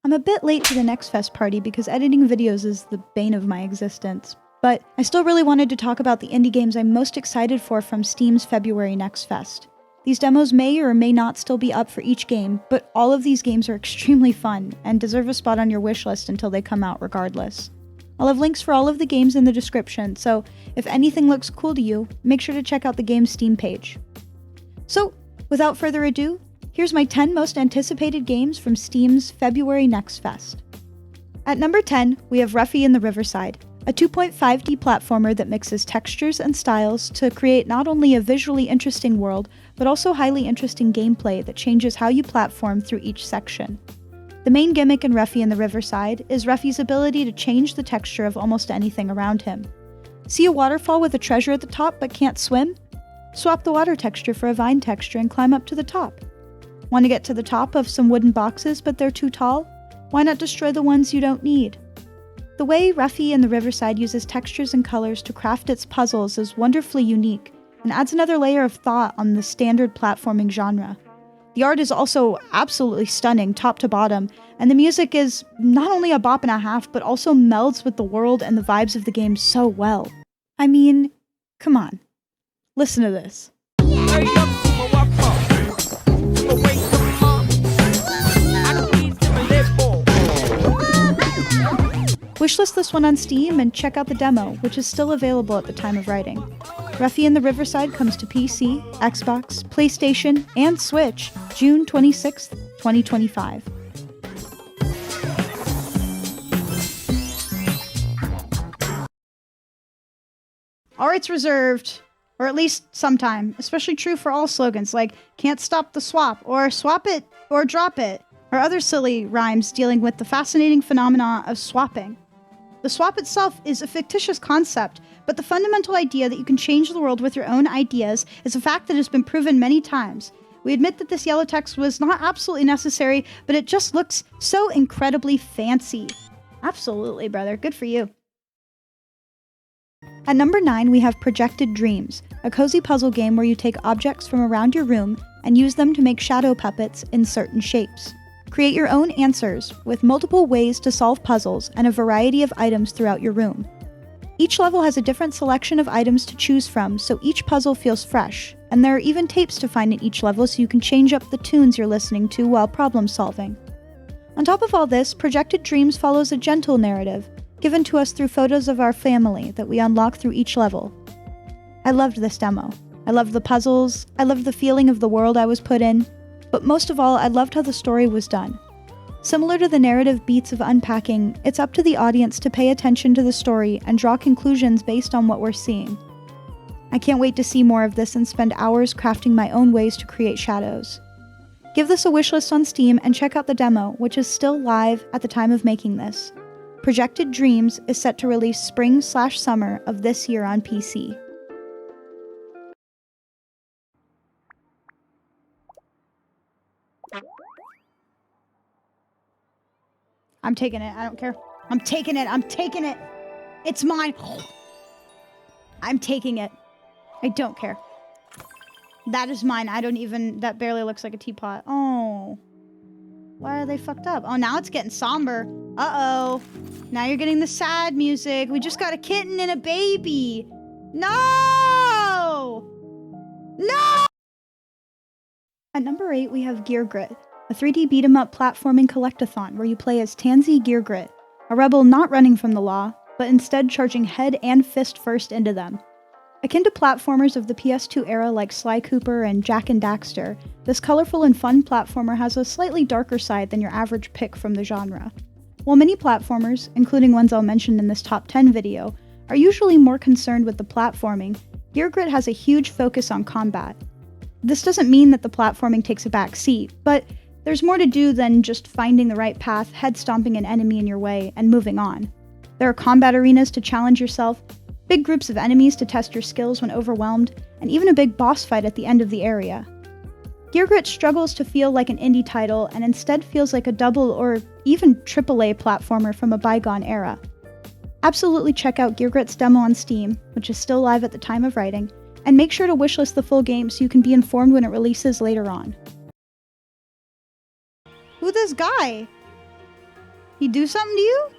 I'm a bit late to the Next Fest party because editing videos is the bane of my existence, but I still really wanted to talk about the indie games I'm most excited for from Steam's February Next Fest. These demos may or may not still be up for each game, but all of these games are extremely fun and deserve a spot on your wishlist until they come out regardless. I'll have links for all of the games in the description, so if anything looks cool to you, make sure to check out the game's Steam page. So, without further ado, here's my 10 most anticipated games from Steam's February Next Fest. At number 10, we have Ruffy in the Riverside, a 2.5D platformer that mixes textures and styles to create not only a visually interesting world, but also highly interesting gameplay that changes how you platform through each section. The main gimmick in Ruffy in the Riverside is Ruffy's ability to change the texture of almost anything around him. See a waterfall with a treasure at the top but can't swim? Swap the water texture for a vine texture and climb up to the top. Want to get to the top of some wooden boxes but they're too tall? Why not destroy the ones you don't need? The way Ruffy in the Riverside uses textures and colors to craft its puzzles is wonderfully unique and adds another layer of thought on the standard platforming genre. The art is also absolutely stunning, top to bottom, and the music is not only a bop and a half, but also melds with the world and the vibes of the game so well. I mean, come on. Listen to this. Wishlist this one on Steam and check out the demo, which is still available at the time of writing. Ruffy in the Riverside comes to PC, Xbox, PlayStation, and Switch June 26th, 2025. All rights reserved, or at least sometime, especially true for all slogans like can't stop the swap, or swap it, or drop it, or other silly rhymes dealing with the fascinating phenomena of swapping. The swap itself is a fictitious concept, but the fundamental idea that you can change the world with your own ideas is a fact that has been proven many times. We admit that this yellow text was not absolutely necessary, but it just looks so incredibly fancy. Absolutely, brother. Good for you. At number 9, we have Projected Dreams, a cozy puzzle game where you take objects from around your room and use them to make shadow puppets in certain shapes. Create your own answers with multiple ways to solve puzzles and a variety of items throughout your room. Each level has a different selection of items to choose from, so each puzzle feels fresh, and there are even tapes to find in each level so you can change up the tunes you're listening to while problem solving. On top of all this, Projected Dreams follows a gentle narrative, given to us through photos of our family that we unlock through each level. I loved this demo. I loved the puzzles, I loved the feeling of the world I was put in, but most of all, I loved how the story was done. Similar to the narrative beats of unpacking, it's up to the audience to pay attention to the story and draw conclusions based on what we're seeing. I can't wait to see more of this and spend hours crafting my own ways to create shadows. Give this a wishlist on Steam and check out the demo, which is still live at the time of making this. Projected Dreams is set to release spring/summer of this year on PC. I'm taking it. I don't care. I'm taking it. I'm taking it. It's mine. I'm taking it. I don't care. That is mine. That barely looks like a teapot. Oh. Why are they fucked up? Oh, now it's getting somber. Uh-oh. Now you're getting the sad music. We just got a kitten and a baby. No! No! At number 8, we have GearGrit, a 3D beat-em-up platforming collectathon where you play as Tansy GearGrit, a rebel not running from the law, but instead charging head and fist first into them. Akin to platformers of the PS2 era like Sly Cooper and Jak and Daxter, this colorful and fun platformer has a slightly darker side than your average pick from the genre. While many platformers, including ones I'll mention in this top 10 video, are usually more concerned with the platforming, GearGrit has a huge focus on combat. This doesn't mean that the platforming takes a back seat, but there's more to do than just finding the right path, head-stomping an enemy in your way, and moving on. There are combat arenas to challenge yourself, big groups of enemies to test your skills when overwhelmed, and even a big boss fight at the end of the area. GearGrit struggles to feel like an indie title and instead feels like a double or even AAA platformer from a bygone era. Absolutely check out GearGrit's demo on Steam, which is still live at the time of writing, and make sure to wishlist the full game so you can be informed when it releases later on. Who this guy? He do something to you?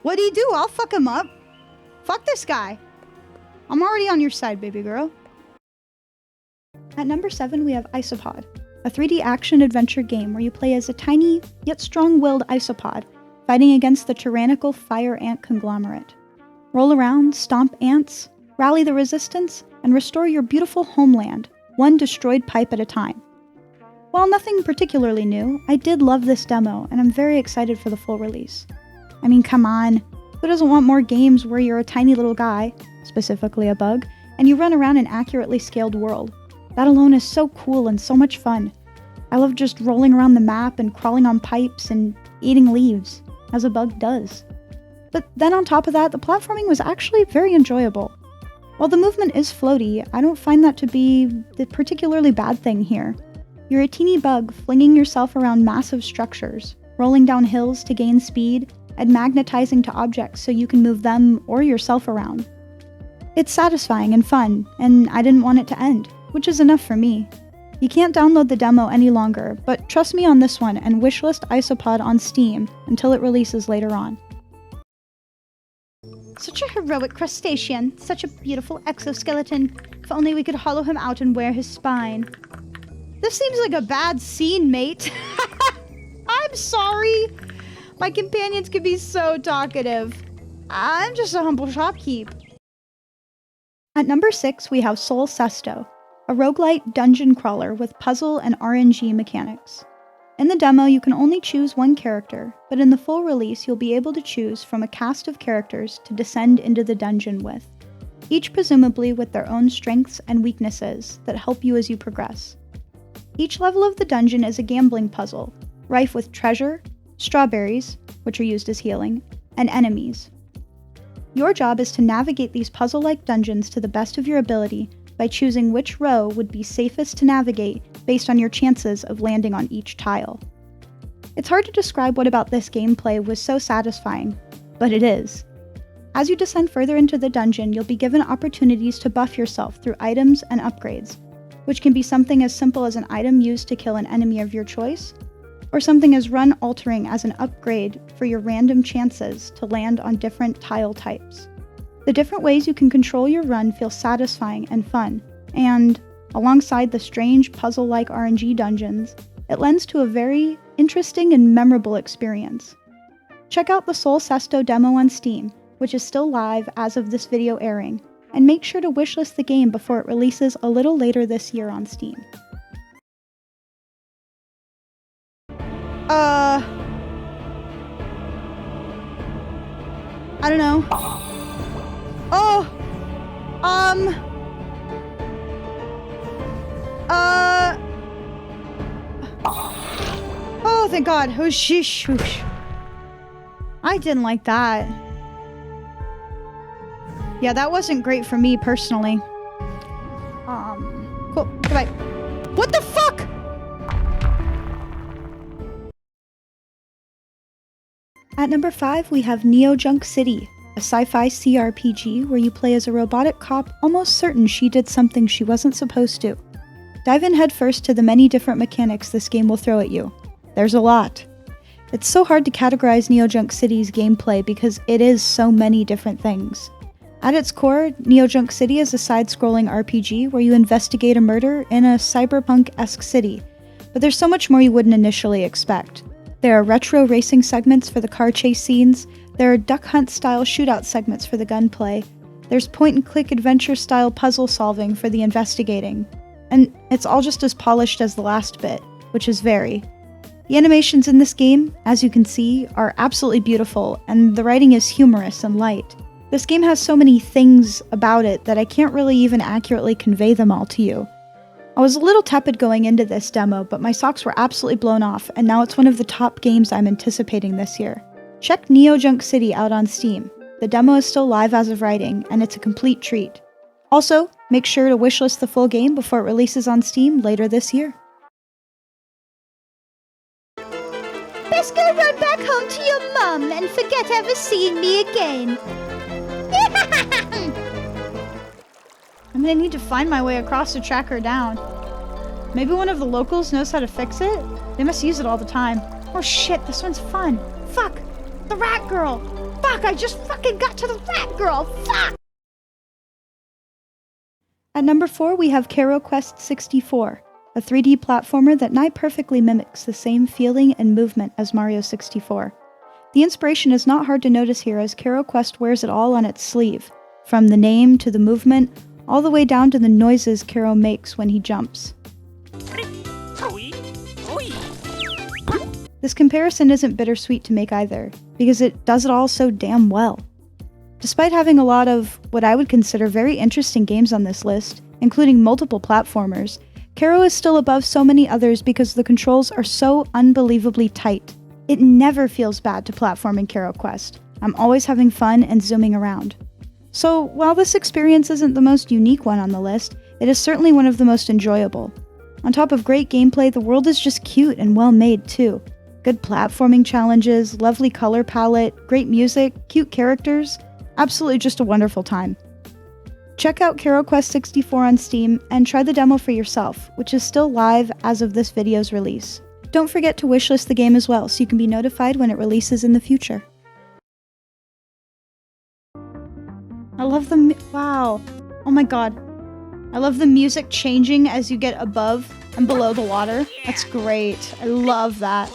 What'd he do? I'll fuck him up. Fuck this guy. I'm already on your side, baby girl. At number 7, we have Isopod, a 3D action-adventure game where you play as a tiny, yet strong-willed isopod, fighting against the tyrannical fire ant conglomerate. Roll around, stomp ants, rally the resistance, and restore your beautiful homeland, one destroyed pipe at a time. While nothing particularly new, I did love this demo, and I'm very excited for the full release. I mean, come on, who doesn't want more games where you're a tiny little guy, specifically a bug, and you run around an accurately scaled world? That alone is so cool and so much fun. I love just rolling around the map and crawling on pipes and eating leaves, as a bug does. But then on top of that, the platforming was actually very enjoyable. While the movement is floaty, I don't find that to be the particularly bad thing here. You're a teeny bug flinging yourself around massive structures, rolling down hills to gain speed, and magnetizing to objects so you can move them or yourself around. It's satisfying and fun, and I didn't want it to end, which is enough for me. You can't download the demo any longer, but trust me on this one and wishlist Isopod on Steam until it releases later on. Such a heroic crustacean, such a beautiful exoskeleton. If only we could hollow him out and wear his spine. This seems like a bad scene, mate. I'm sorry. My companions can be so talkative. I'm just a humble shopkeep. At number 6, we have Cesto, a roguelite dungeon crawler with puzzle and RNG mechanics. In the demo, you can only choose one character, but in the full release, you'll be able to choose from a cast of characters to descend into the dungeon with, each presumably with their own strengths and weaknesses that help you as you progress. Each level of the dungeon is a gambling puzzle, rife with treasure, strawberries, which are used as healing, and enemies. Your job is to navigate these puzzle-like dungeons to the best of your ability by choosing which row would be safest to navigate based on your chances of landing on each tile. It's hard to describe what about this gameplay was so satisfying, but it is. As you descend further into the dungeon, you'll be given opportunities to buff yourself through items and upgrades, which can be something as simple as an item used to kill an enemy of your choice, or something as run-altering as an upgrade for your random chances to land on different tile types. The different ways you can control your run feel satisfying and fun, and, alongside the strange puzzle-like RNG dungeons, it lends to a very interesting and memorable experience. Check out the Cesto demo on Steam, which is still live as of this video airing, and make sure to wishlist the game before it releases a little later this year on Steam. I don't know. Oh, thank God. Oh, sheesh. I didn't like that. Yeah, that wasn't great for me personally. Cool. Goodbye. What the fuck? At number 5, we have Neo Junk City, a sci-fi CRPG where you play as a robotic cop almost certain she did something she wasn't supposed to. Dive in headfirst to the many different mechanics this game will throw at you. There's a lot. It's so hard to categorize Neo Junk City's gameplay because it is so many different things. At its core, Neo Junk City is a side-scrolling RPG where you investigate a murder in a cyberpunk-esque city, but there's so much more you wouldn't initially expect. There are retro racing segments for the car chase scenes, there are duck hunt-style shootout segments for the gunplay, there's point-and-click adventure-style puzzle solving for the investigating, and it's all just as polished as the last bit, which is very. The animations in this game, as you can see, are absolutely beautiful, and the writing is humorous and light. This game has so many things about it that I can't really even accurately convey them all to you. I was a little tepid going into this demo, but my socks were absolutely blown off, and now it's one of the top games I'm anticipating this year. Check Neo Junk City out on Steam. The demo is still live as of writing, and it's a complete treat. Also, make sure to wishlist the full game before it releases on Steam later this year. Best go run back home to your mum and forget ever seeing me again. I'm gonna need to find my way across to track her down. Maybe one of the locals knows how to fix it? They must use it all the time. Oh shit, this one's fun. Fuck. The rat girl! Fuck, I just fucking got to the rat girl! Fuck! At number 4, we have Kero Quest 64, a 3D platformer that nigh perfectly mimics the same feeling and movement as Mario 64. The inspiration is not hard to notice here, as Kero Quest wears it all on its sleeve, from the name to the movement, all the way down to the noises Kero makes when he jumps. This comparison isn't bittersweet to make either, because it does it all so damn well. Despite having a lot of what I would consider very interesting games on this list, including multiple platformers, Kero is still above so many others because the controls are so unbelievably tight. It never feels bad to platform in Kero Quest. I'm always having fun and zooming around. So while this experience isn't the most unique one on the list, it is certainly one of the most enjoyable. On top of great gameplay, the world is just cute and well made too. Good platforming challenges, lovely color palette, great music, cute characters. Absolutely just a wonderful time. Check out Kero Quest 64 on Steam and try the demo for yourself, which is still live as of this video's release. Don't forget to wishlist the game as well so you can be notified when it releases in the future. I love the wow. Oh my god. I love the music changing as you get above and below the water. That's great. I love that.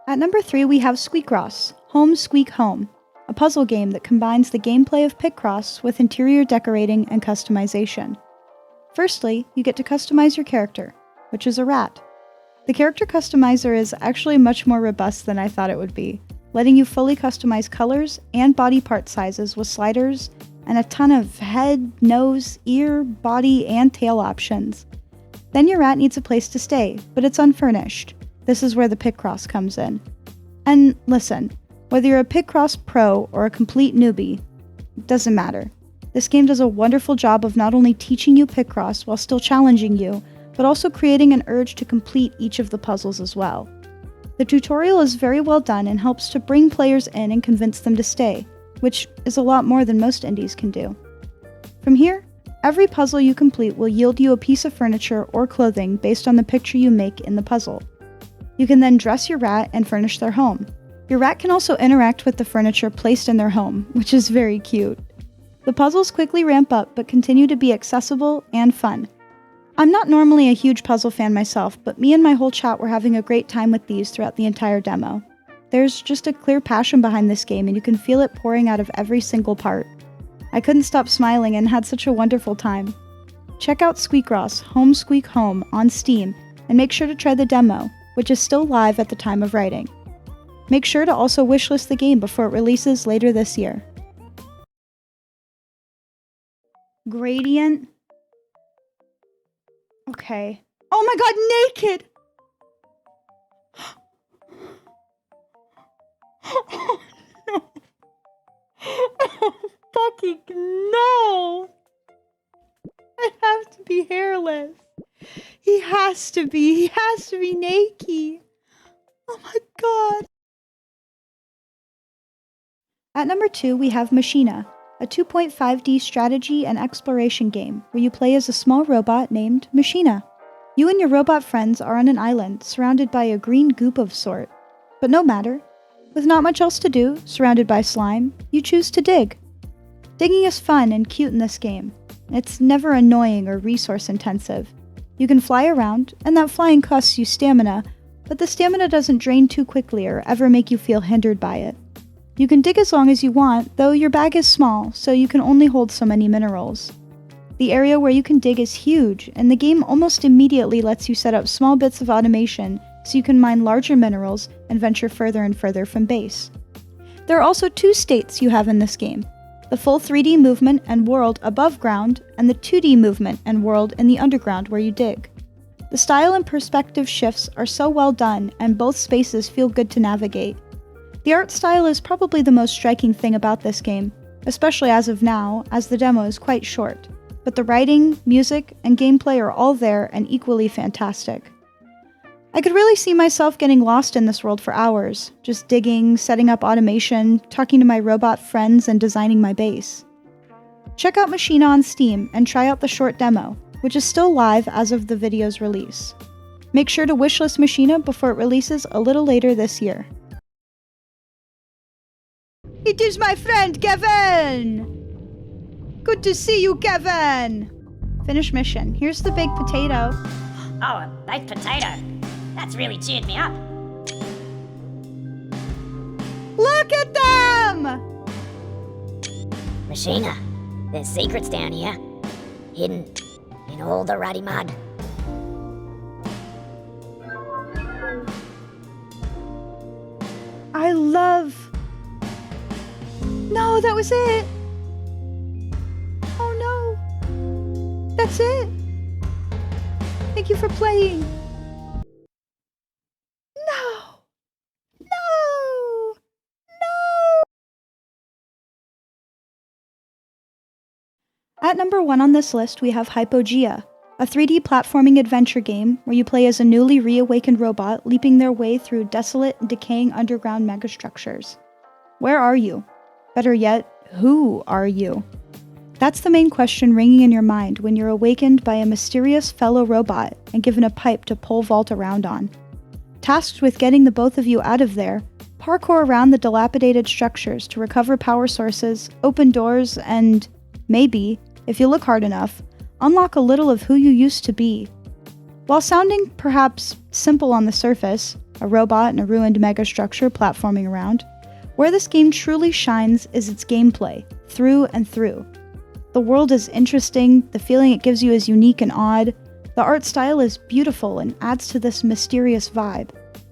At number 3, we have Squeakross, Squeak Home, a puzzle game that combines the gameplay of Picross with interior decorating and customization. Firstly, you get to customize your character, which is a rat. The character customizer is actually much more robust than I thought it would be, letting you fully customize colors and body part sizes with sliders and a ton of head, nose, ear, body, and tail options. Then your rat needs a place to stay, but it's unfurnished. This is where the Picross comes in. And listen, whether you're a Picross pro or a complete newbie, it doesn't matter. This game does a wonderful job of not only teaching you Picross while still challenging you, but also creating an urge to complete each of the puzzles as well. The tutorial is very well done and helps to bring players in and convince them to stay, which is a lot more than most indies can do. From here, every puzzle you complete will yield you a piece of furniture or clothing based on the picture you make in the puzzle. You can then dress your rat and furnish their home. Your rat can also interact with the furniture placed in their home, which is very cute. The puzzles quickly ramp up but continue to be accessible and fun. I'm not normally a huge puzzle fan myself, but me and my whole chat were having a great time with these throughout the entire demo. There's just a clear passion behind this game and you can feel it pouring out of every single part. I couldn't stop smiling and had such a wonderful time. Check out Squeakross, Squeak Home on Steam and make sure to try the demo, which is still live at the time of writing. Make sure to also wishlist the game before it releases later this year. Gradient. Okay. Oh my god, naked! Oh no. Oh fucking no! I have to be hairless. He has to be naked. Oh my god. At number 2, we have Mashina, a 2.5D strategy and exploration game where you play as a small robot named Mashina. You and your robot friends are on an island surrounded by a green goop of sort. But no matter. With not much else to do, surrounded by slime, you choose to dig. Digging is fun and cute in this game. It's never annoying or resource intensive. You can fly around, and that flying costs you stamina, but the stamina doesn't drain too quickly or ever make you feel hindered by it. You can dig as long as you want, though your bag is small, so you can only hold so many minerals. The area where you can dig is huge, and the game almost immediately lets you set up small bits of automation so you can mine larger minerals and venture further and further from base. There are also 2 states you have in this game: the full 3D movement and world above ground, and the 2D movement and world in the underground where you dig. The style and perspective shifts are so well done, and both spaces feel good to navigate. The art style is probably the most striking thing about this game, especially as of now, as the demo is quite short. But the writing, music, and gameplay are all there and equally fantastic. I could really see myself getting lost in this world for hours, just digging, setting up automation, talking to my robot friends, and designing my base. Check out Mashina on Steam and try out the short demo, which is still live as of the video's release. Make sure to wishlist Mashina before it releases a little later this year. It is my friend, Kevin! Good to see you, Kevin! Finish mission. Here's the baked potato. Oh, a baked potato. That's really cheered me up. Look at them! Mashina, there's secrets down here. Hidden in all the ruddy mud. I love... No, that was it! Oh no! That's it! Thank you for playing! No! No! No! At number 1 on this list, we have Hypogea, a 3D platforming adventure game where you play as a newly reawakened robot leaping their way through desolate and decaying underground megastructures. Where are you? Better yet, who are you? That's the main question ringing in your mind when you're awakened by a mysterious fellow robot and given a pipe to pole vault around on. Tasked with getting the both of you out of there, parkour around the dilapidated structures to recover power sources, open doors, and maybe, if you look hard enough, unlock a little of who you used to be. While sounding perhaps simple on the surface, a robot in a ruined megastructure platforming around, where this game truly shines is its gameplay, through and through. The world is interesting, the feeling it gives you is unique and odd, the art style is beautiful and adds to this mysterious vibe.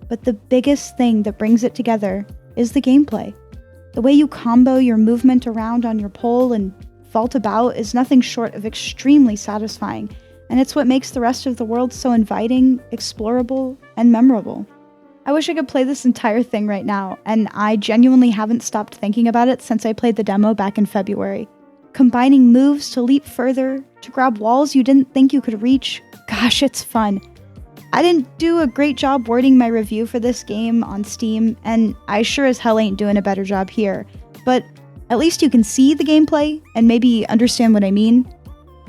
But the biggest thing that brings it together is the gameplay. The way you combo your movement around on your pole and vault about is nothing short of extremely satisfying, and it's what makes the rest of the world so inviting, explorable, and memorable. I wish I could play this entire thing right now, and I genuinely haven't stopped thinking about it since I played the demo back in February. Combining moves to leap further, to grab walls you didn't think you could reach, gosh, it's fun. I didn't do a great job wording my review for this game on Steam, and I sure as hell ain't doing a better job here, but at least you can see the gameplay and maybe understand what I mean.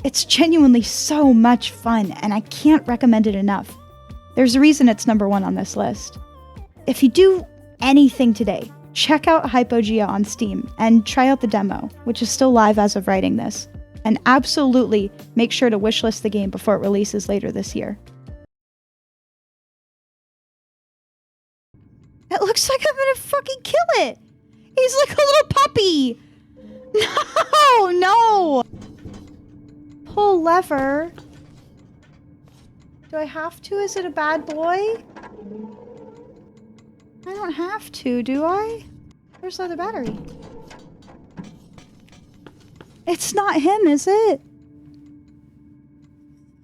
It's genuinely so much fun, and I can't recommend it enough. There's a reason it's number 1 on this list. If you do anything today, check out Hypogea on Steam and try out the demo, which is still live as of writing this. And absolutely make sure to wishlist the game before it releases later this year. It looks like I'm gonna fucking kill it! He's like a little puppy! No! Pull lever. Do I have to? Is it a bad boy? I don't have to, do I? Where's the other battery? It's not him, is it?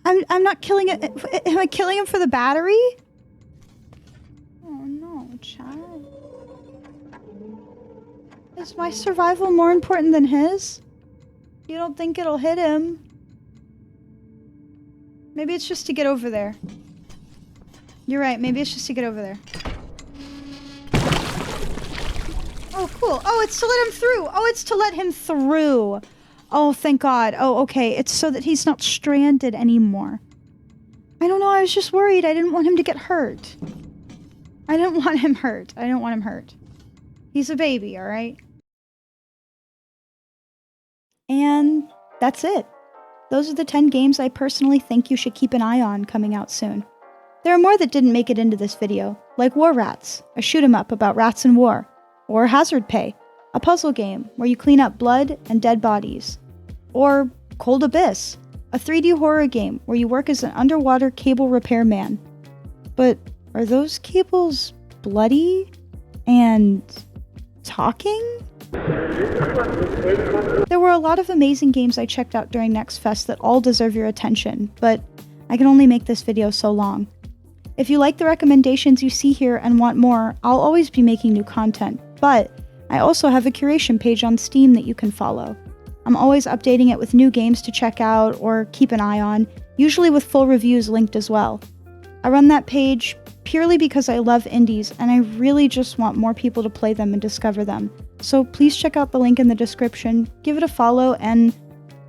I'm not killing it. Am I killing him for the battery? Oh no, Chad. Is my survival more important than his? You don't think it'll hit him? Maybe it's just to get over there. You're right, maybe it's just to get over there. Oh, cool. Oh, it's to let him through. Oh, it's to let him through. Oh, thank God. Oh, okay. It's so that he's not stranded anymore. I don't know. I was just worried. I didn't want him to get hurt. I didn't want him hurt. I don't want him hurt. He's a baby, all right? And that's it. Those are the 10 games I personally think you should keep an eye on coming out soon. There are more that didn't make it into this video, like War Rats, a shoot-'em-up about rats in war. Or Hazard Pay, a puzzle game where you clean up blood and dead bodies. Or Cold Abyss, a 3D horror game where you work as an underwater cable repairman. But are those cables bloody and talking? There were a lot of amazing games I checked out during Next Fest that all deserve your attention, but I can only make this video so long. If you like the recommendations you see here and want more, I'll always be making new content, but I also have a curation page on Steam that you can follow. I'm always updating it with new games to check out or keep an eye on, usually with full reviews linked as well. I run that page purely because I love indies and I really just want more people to play them and discover them. So please check out the link in the description, give it a follow, and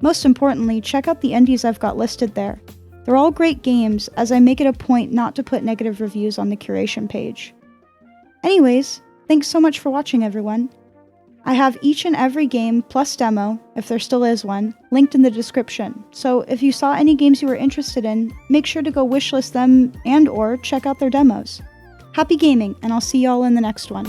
most importantly, check out the indies I've got listed there. They're all great games, as I make it a point not to put negative reviews on the curation page. Anyways, thanks so much for watching, everyone. I have each and every game plus demo, if there still is one, linked in the description, so if you saw any games you were interested in, make sure to go wishlist them and/or check out their demos. Happy gaming, and I'll see y'all in the next one.